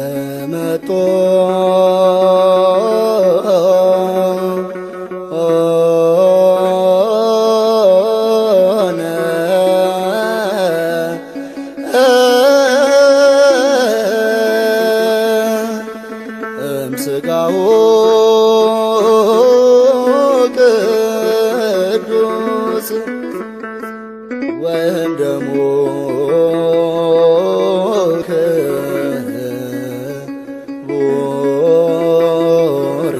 ተመጦ እምሥጋሁ ቅዱስ ወእምደሙ ክቡር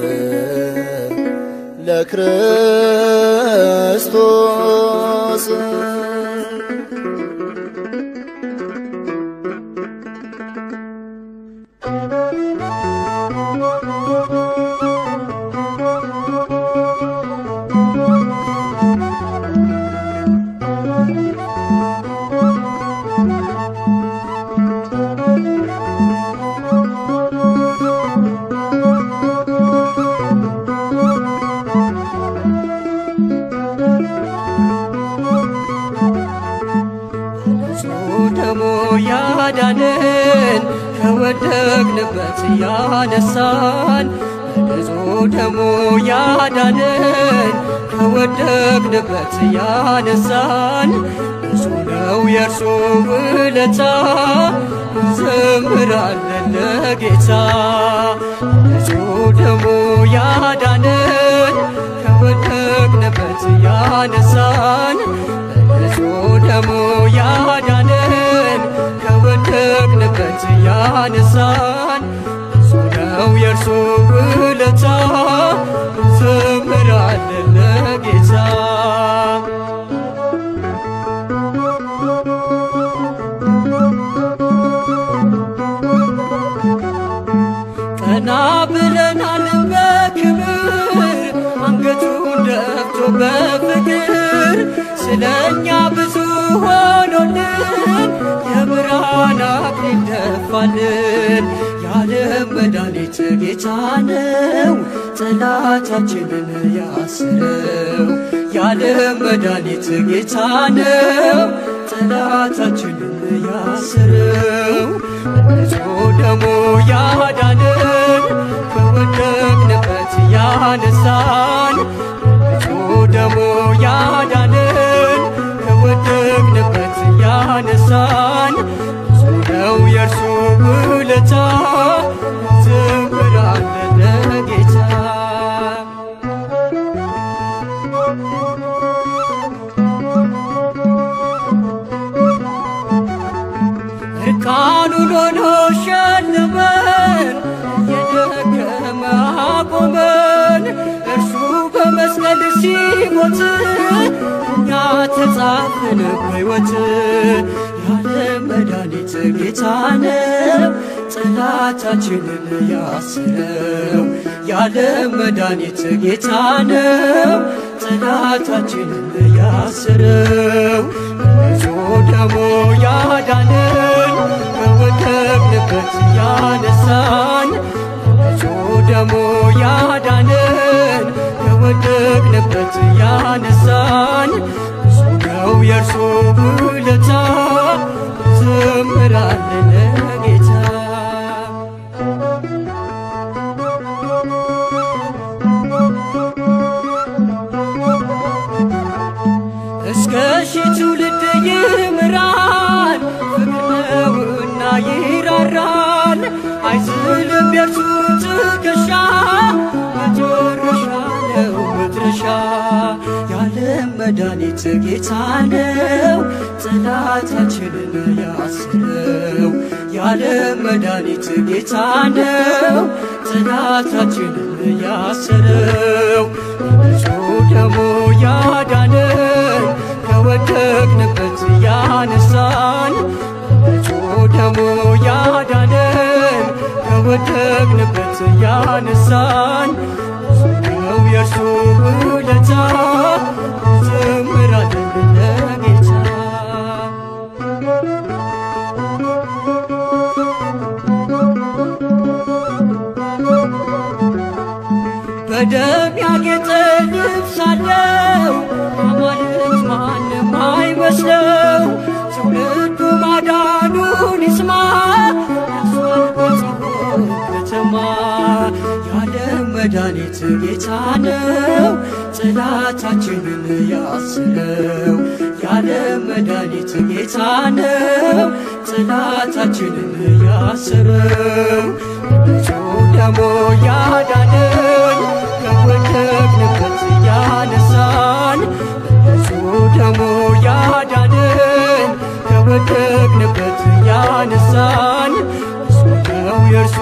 ለክርስቶስ። ደሙ ያዳነን ከወደቅንበት ያነሳን በንጹሕ ደሙ ያዳነን ከወደቅንበት ያነሳን ብዙ ነው የእርሱ ውለታ እንዘምራለን ለጌታ። በንጹሕ ደሙ ያዳነን ከወደቅንበት ያነሳን በንጹሕ ደሙ ያዳነን ከወደቅንበት ያነሳን ብዙ ነው የእርሱ ውለታ እንዘምራለን ለጌታ። ቀና ብለናል በክብር አንገቱን ደፍቶ በፍቅር ስለኛ ብዙ ሆኖልን የብርሃን አክሊል ደፋልን። የዓለም መድኃኒት ጌታ ነው ጠላታችንን ያስረው። የዓለም መድኃኒት ጌታ ነው ጠላታችንን ያስረው። በንጹሕ ደሙ ያዳነን ከወደቅንበት ያነሳን በንጹሕ ደሙ ያዳነን ከወደቅንበት ያነሳን ብዙ ነው የእርሱ ውለታ እንዘምራለን ለጌታ። እርቃኑን ሆኖ ሸለመን የደከመ አቆመን። እርሱ በመስቀል ሲሞት እኛ ተጻፍን በሕይወት። የዓለም መድኃኒት ጌታ ነው ጠላታችንን ያስረው። የዓለም መድኃኒት ጌታ ነው ጠላታችንን ያስረው። በንጹሕ ደሙ ያዳነን ከወደቅንበት ያነሳን በንጹሕ ደሙ ያዳነን ከወደቅንበት ያነሳን ብዙ ነው የእርሱ ውለታ እንዘምራለን ለጌታ። እስከ ሺህ ትውልድ ይምራል ፍቅር ነውና ይራራል። አይዝልም የእርሱ ትከሻ መጨረሻ ነው መድረሻ። የዓለም መድኃኒት ጌታ ነው ጠላታችንን ያስረው። የዓለም መድኃኒት ጌታ ነው ጠላታችንን ያስረው። በንጹሕ ደሙ ያዳነን ከወደቅንበት ያነሳን በንጹሕ ደሙ ያዳነን ከወደቅንበት ያነሳን ብዙ ነው የእርሱ ውለታ እንዘምራለን ለጌታ። በደም ያጌጠ ልብስ አለው አማልክት ማንም አይመስለው። ትውልዱ ማዳኑን ይስማ ደርሷል በጽዮን ከተማ። የዓለም መድኃኒት ጌታ ነው ጠላታችንን ያሰረው። የዓለም መድኃኒት ጌታ ነው ጠላታችንን ያሰረው። በንጹሕ ደሙ ያዳነን ከወደቅንበት ያነሳን። በንጹሕ ደሙ ያዳነን ከወደቅንበት ያነሳን። እሱ ነው የእርሱ